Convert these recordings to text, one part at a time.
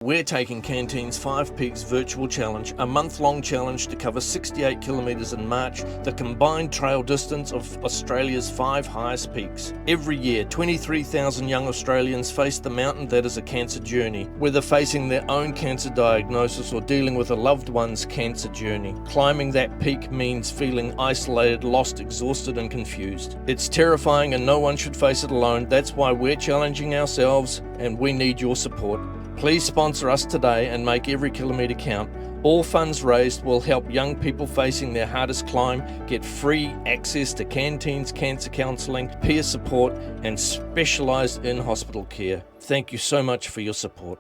we're taking Canteen's 5 Peaks Virtual Challenge, a month-long challenge to cover 68 kilometres in March, the combined trail distance of Australia's 5 highest peaks. Every year, 23,000 young Australians face the mountain that is a cancer journey, whether facing their own cancer diagnosis or dealing with a loved one's cancer journey. Climbing that peak means feeling isolated, lost, exhausted and confused. It's terrifying and no one should face it alone. That's why we're challenging ourselves and we need your support. Please sponsor us today and make every kilometre count. All funds raised will help young people facing their hardest climb get free access to Canteen's cancer counselling, peer support and specialised in-hospital care. Thank you so much for your support.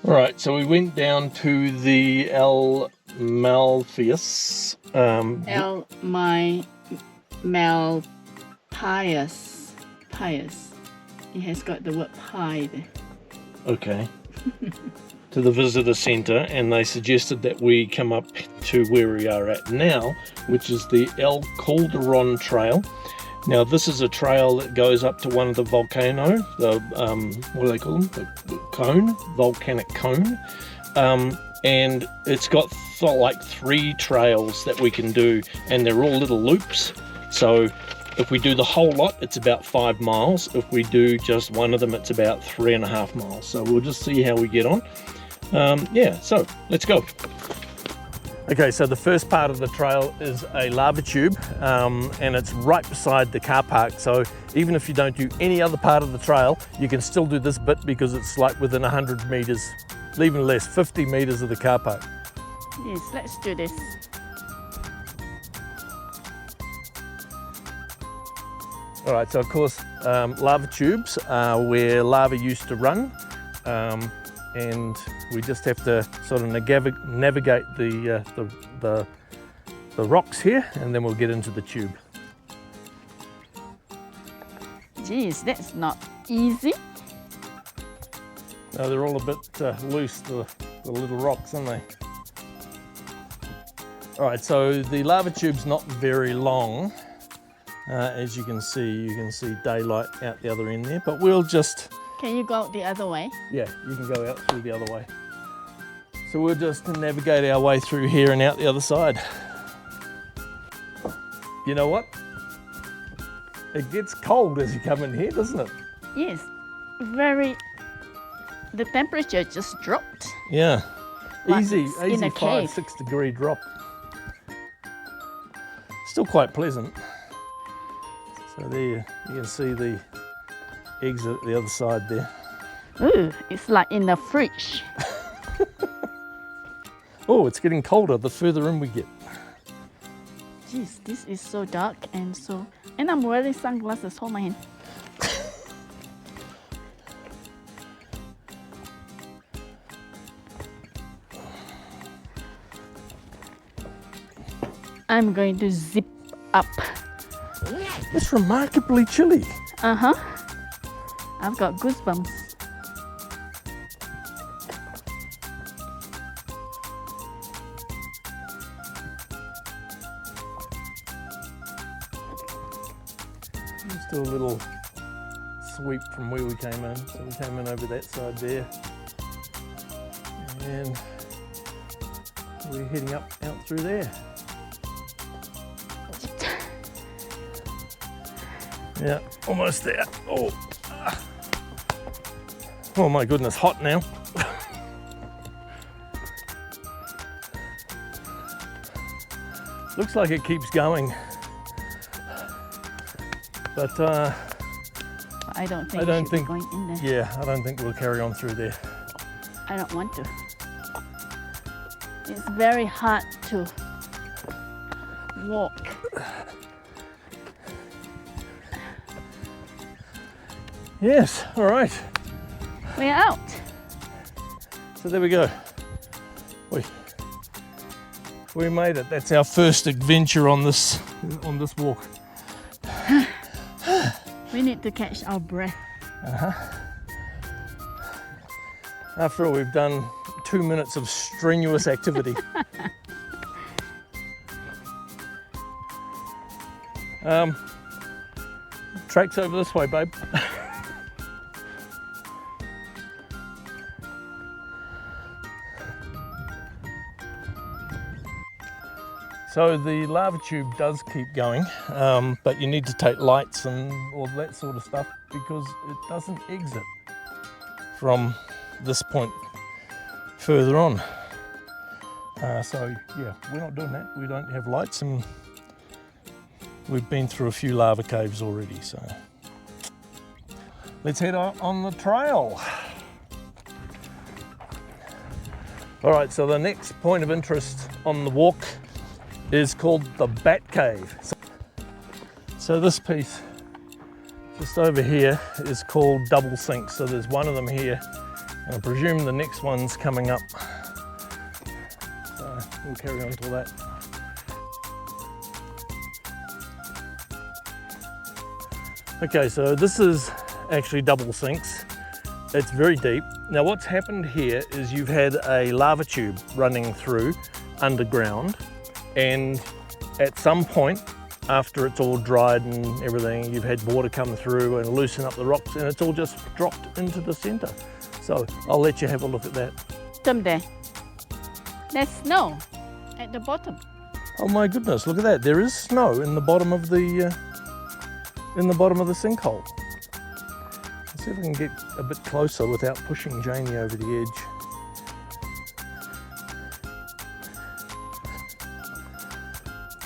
Alright, so we went down to the El Malpias. Pious. It has got the word pie there. Okay. To the visitor centre, and they suggested that we come up to where we are at now, which is the El Calderon Trail. Now this is a trail that goes up to one of the volcano, the what do they call them? The cone, volcanic cone. And it's got like 3 trails that we can do, and they're all little loops. So if we do the whole lot, it's about 5 miles. If we do just one of them, it's about 3.5 miles. So we'll just see how we get on. Yeah, so let's go. Okay, so the first part of the trail is a lava tube, and it's right beside the car park. So even if you don't do any other part of the trail, you can still do this bit because it's like within 100 meters, even less, 50 meters of the car park. Yes, let's do this. All right, so of course, lava tubes are where lava used to run, and we just have to sort of navigate the rocks here, and then we'll get into the tube. Geez, that's not easy. No, they're all a bit loose, the little rocks, aren't they? All right, so the lava tube's not very long. As you can see daylight out the other end there, but we'll just... Can you go the other way? Yeah, you can go out through the other way. So we'll just navigate our way through here and out the other side. You know what? It gets cold as you come in here, doesn't it? Yes, the temperature just dropped. Yeah, Like easy in a 5-6 degree drop. Still quite pleasant. So there you can see the exit at the other side there. Ooh, it's like in the fridge. Oh, it's getting colder the further in we get. Jeez, this is so dark and I'm wearing sunglasses. Hold my hand. I'm going to zip up. It's remarkably chilly. Uh-huh. I've got goosebumps. Just do a little sweep from where we came in. So we came in over that side there. And we're heading out through there. Yeah, almost there. Oh my goodness, hot now. Looks like it keeps going. But I don't think we should be going in there. Yeah, I don't think we'll carry on through there. I don't want to. It's very hard to walk. Yes, all right. We're out. So there we go. We made it. That's our first adventure on this walk. We need to catch our breath. After all, we've done 2 minutes of strenuous activity. Track's over this way, babe. So the lava tube does keep going, but you need to take lights and all that sort of stuff because it doesn't exit from this point further on. So yeah, we're not doing that. We don't have lights, and we've been through a few lava caves already, so let's head on the trail. All right, so the next point of interest on the walk is called the Bat Cave. So this piece just over here is called Double Sink. So there's one of them here, and I presume the next one's coming up. So we'll carry on to that. Okay, so this is actually Double Sinks. It's very deep. Now what's happened here is you've had a lava tube running through underground, and at some point after it's all dried and everything, you've had water come through and loosen up the rocks, and it's all just dropped into the center. So I'll let you have a look at that. Bottom there. There's snow at the bottom. Oh my goodness, look at that. There is snow in the bottom of the sinkhole. Let's see if I can get a bit closer without pushing Jaynee over the edge.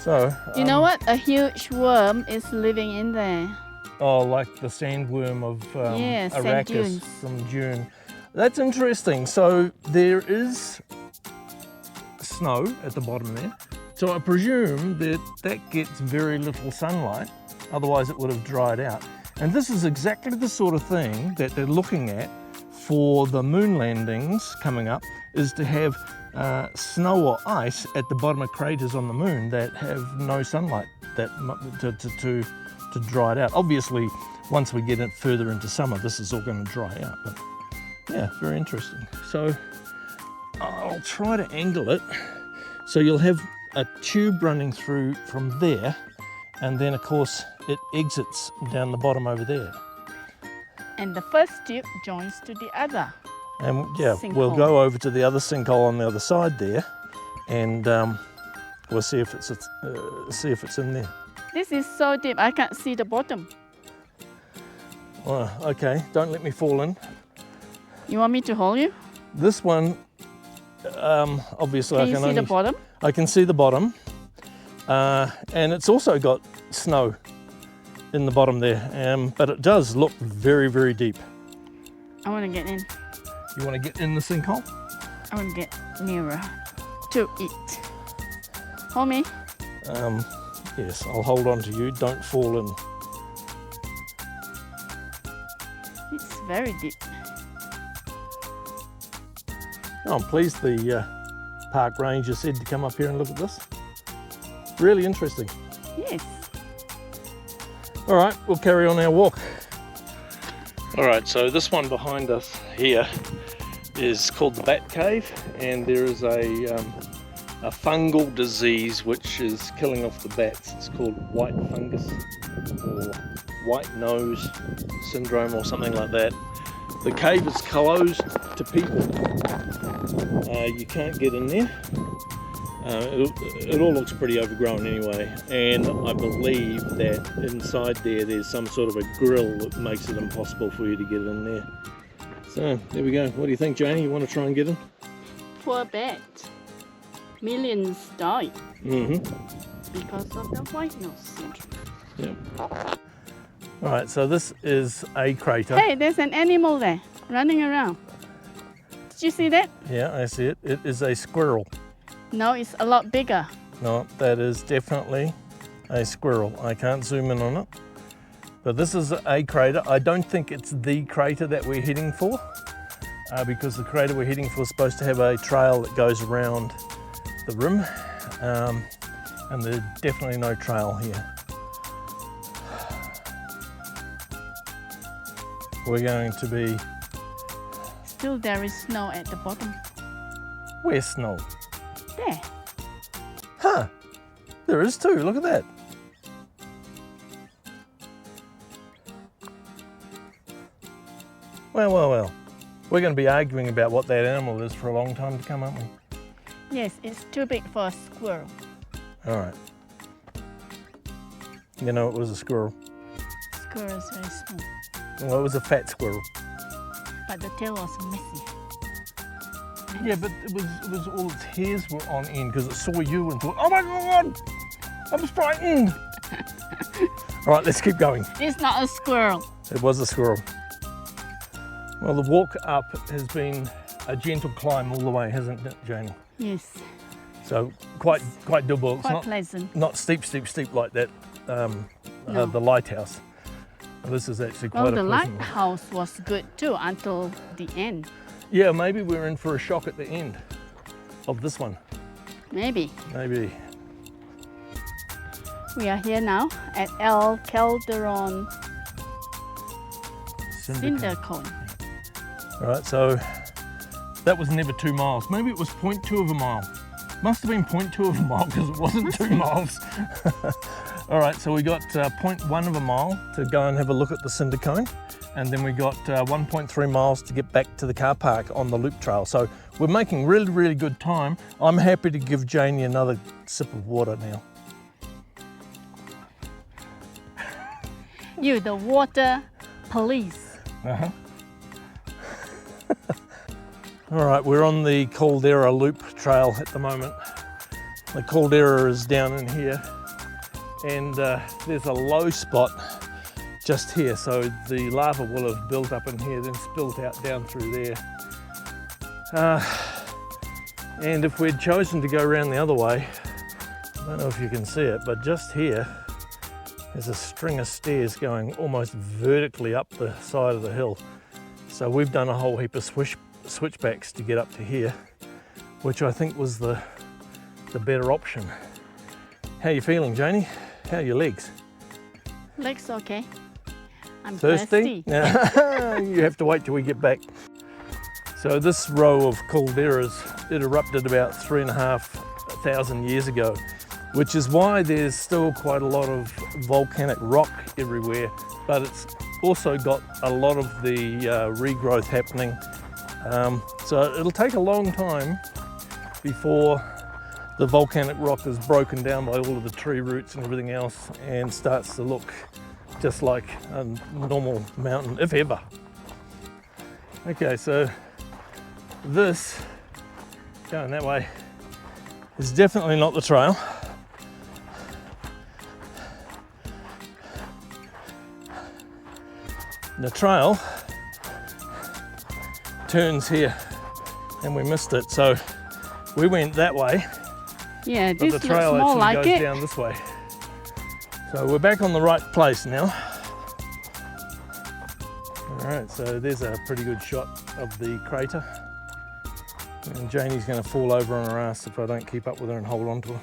So, You know what? A huge worm is living in there. oh, like the sandworm of Yeah, sand Arrakis dunes. from June. That's interesting. So there is snow at the bottom there. So I presume that that gets very little sunlight, otherwise it would have dried out. And this is exactly the sort of thing that they're looking at for the moon landings coming up, is to have snow or ice at the bottom of craters on the moon that have no sunlight to dry it out. Obviously, once we get it further into summer, this is all going to dry out. But yeah, very interesting. So I'll try to angle it. So you'll have a tube running through from there, and then of course it exits down the bottom over there. And the first tube joins to the other. And yeah, we'll Sinkhole. go over to the other sinkhole on the other side there, and we'll see if it's in there. This is so deep, I can't see the bottom. Well, okay, don't let me fall in. You want me to hold you? This one, obviously, Can you see the bottom? I can see the bottom, and it's also got snow in the bottom there, but it does look very, very deep. I want to get in. You want to get in the sinkhole? I want to get nearer to it. Hold me. Yes, I'll hold on to you. Don't fall in. It's very deep. Oh, I'm pleased the park ranger said to come up here and look at this. Really interesting. Yes. All right, we'll carry on our walk. All right, so this one behind us here is called the Bat Cave, and there is a fungal disease which is killing off the bats. It's called white fungus or white nose syndrome or something like that. The cave is closed to people. You can't get in there. It all looks pretty overgrown anyway, and I believe that inside there's some sort of a grill that makes it impossible for you to get in there. So there we go. What do you think, Jaynee? You want to try and get in? Poor bat. Millions died Mm-hmm. because of the white nose syndrome. Yeah. All right, so this is a crater. Hey, there's an animal there running around. Did you see that? Yeah, I see it. It is a squirrel. No, it's a lot bigger. No, that is definitely a squirrel. I can't zoom in on it. But this is a crater. I don't think it's the crater that we're heading for, because the crater we're heading for is supposed to have a trail that goes around the rim, and there's definitely no trail here. We're going to be... Still there is snow at the bottom. Where's snow? There. Huh, there is too, look at that. Well. We're going to be arguing about what that animal is for a long time to come, aren't we? Yes, it's too big for a squirrel. All right. You know, it was a squirrel. Squirrel is very small, Well, it was a fat squirrel. but the tail was messy. Yeah, but it was all its hairs were on end because it saw you and thought, oh my God, I'm frightened. All right, let's keep going. It's not a squirrel. It was a squirrel. Well, the walk up has been a gentle climb all the way, hasn't it, Jaynee? Yes, So quite doable. It's quite pleasant. not steep like that. No. The lighthouse. This is actually quite Well, a the pleasant one. lighthouse was good too until the end. Yeah, maybe we're in for a shock at the end of this one. Maybe. Maybe. We are here now at Calderon Cinder Cone. All right, so that was never 2 miles. Maybe it was 0.2 of a mile. Must have been 0.2 of a mile because it wasn't 2 miles. All right, so we got 0.1 of a mile to go and have a look at the cinder cone. And then we got 1.3 miles to get back to the car park on the loop trail. So we're making really, really good time. I'm happy to give Jaynee another sip of water now. You, the water police. Uh-huh. All right, we're on the Calderon loop trail at the moment. The Calderon is down in here, and there's a low spot just here, so the lava will have built up in here, then spilled out down through there. And if we'd chosen to go around the other way, I don't know if you can see it, but just here, there's a string of stairs going almost vertically up the side of the hill. So we've done a whole heap of switchbacks to get up to here, which I think was the better option. How are you feeling, Jaynee? How are your legs? Legs okay. I'm Thirsty? You have to wait till we get back. So this row of calderas, it erupted about 3,500 years ago, which is why there's still quite a lot of volcanic rock everywhere, but it's also got a lot of the regrowth happening. So it'll take a long time before the volcanic rock is broken down by all of the tree roots and everything else and starts to look just like a normal mountain, if ever. Okay, so this, going that way, is definitely not the trail. The trail turns here and we missed it, so we went that way, Yeah, but this the looks trail more actually like goes it. down this way. So we're back on the right place now. All right, so there's a pretty good shot of the crater. And Jaynee's going to fall over on her ass if I don't keep up with her and hold on to her.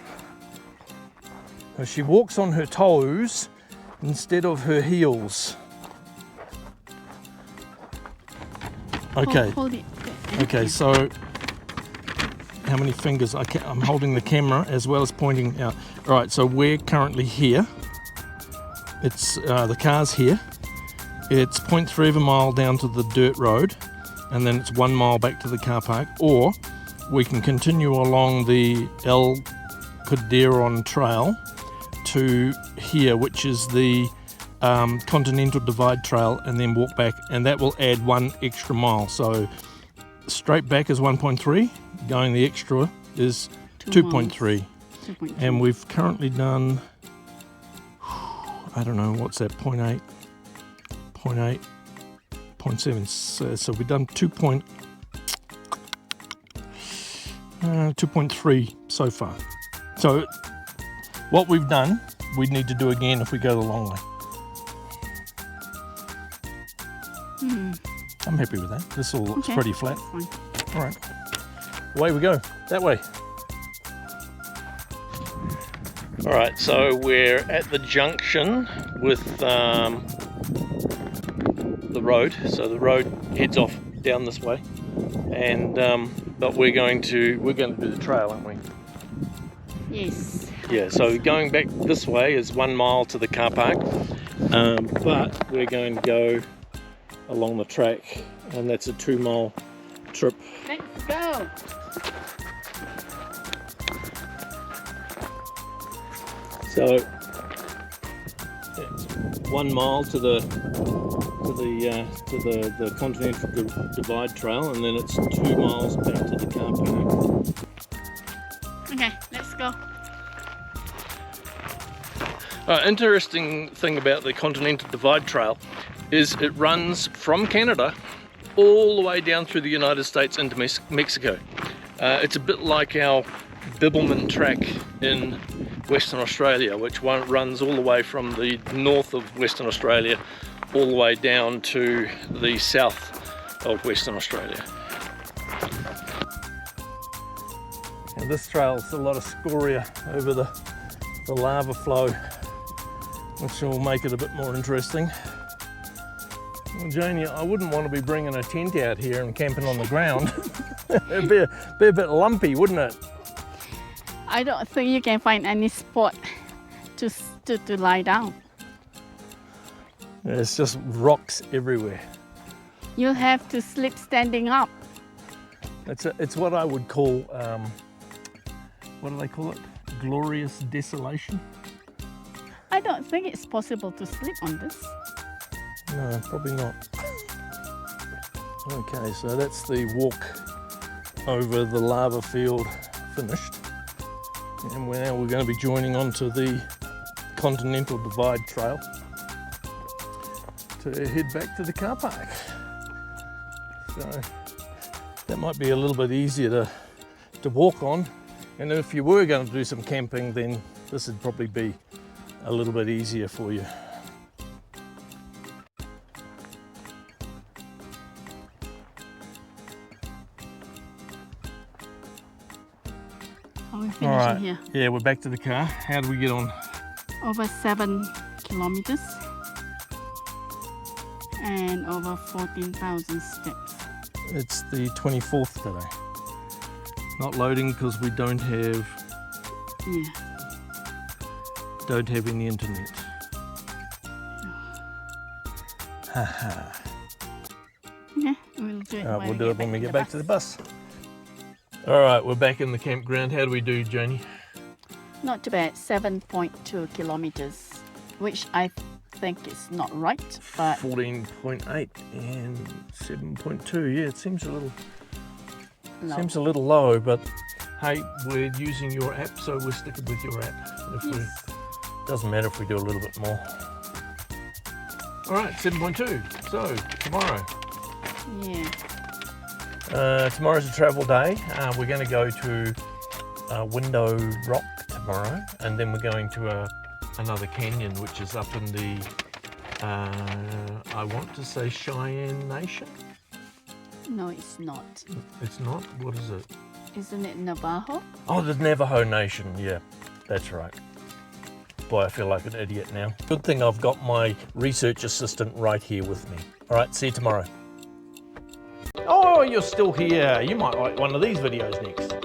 So she walks on her toes instead of her heels. Okay. Hold it. Okay, so how many fingers? I'm holding the camera as well as pointing out. All right, so we're currently here. It's the car's here. It's 0.3 of a mile down to the dirt road, and then it's 1 mile back to the car park. Or we can continue along the Calderon trail to here, which is the Continental Divide Trail, and then walk back, and that will add 1 extra mile. So straight back is 1.3, going the extra is 2.3. And we've currently done, I don't know, what's that, 0.8, 0.7. So we've done 2.3 so far. So what we've done, we'd need to do again if we go the long way. I'm happy with that. This all looks pretty flat. Fine. All right, away we go, that way. All right, so we're at the junction with the road. So the road heads off down this way, and but we're going to do the trail, aren't we? Yes. Yeah. So going back this way is 1 mile to the car park, but we're going to go along the track, and that's a 2 mile trip. Let's go. So it's 1 mile to the Continental Divide Trail, and then it's 2 miles back to the car park. Okay, let's go. Interesting thing about the Continental Divide Trail is it runs from Canada all the way down through the United States into Mexico. It's a bit like our Bibbulmun track in Western Australia, which runs all the way from the north of Western Australia all the way down to the south of Western Australia. And this trail's a lot of scoria over the lava flow, which will make it a bit more interesting. Well, Jaynee, I wouldn't want to be bringing a tent out here and camping on the ground. It'd be a bit lumpy, wouldn't it? I don't think you can find any spot to lie down. It's just rocks everywhere. You'll have to sleep standing up. It's what I would call, what do they call it? Glorious desolation? I don't think it's possible to sleep on this. No, probably not. Okay, so that's the walk over the lava field finished. And now we're going to be joining onto the Continental Divide Trail to head back to the car park. So that might be a little bit easier to walk on. And if you were going to do some camping, then this would probably be a little bit easier for you. Are we finishing All right. here? Yeah, we're back to the car. How do we get on? Over 7 kilometers and over 14,000 steps. It's the 24th today. Not loading because we don't have any internet. Haha. Okay, we'll do it. We'll do it when we get back to the bus. All right, we're back in the campground. How do we do, Jaynee? Not too bad, 7.2 kilometers, which I think is not right, but 14.8 and 7.2. Yeah, it seems a little low. low, but hey, we're using your app, so we're sticking with your app. Doesn't matter if we do a little bit more. All right, 7.2. So tomorrow. Yeah. Tomorrow's a travel day. We're going to go to Window Rock tomorrow, and then we're going to another canyon, which is up in the, I want to say Cheyenne Nation. No, it's not. It's not? What is it? Isn't it Navajo? Oh, the Navajo Nation. Yeah, that's right. Boy, I feel like an idiot now. Good thing I've got my research assistant right here with me. All right, see you tomorrow. Oh, you're still here. You might like one of these videos next.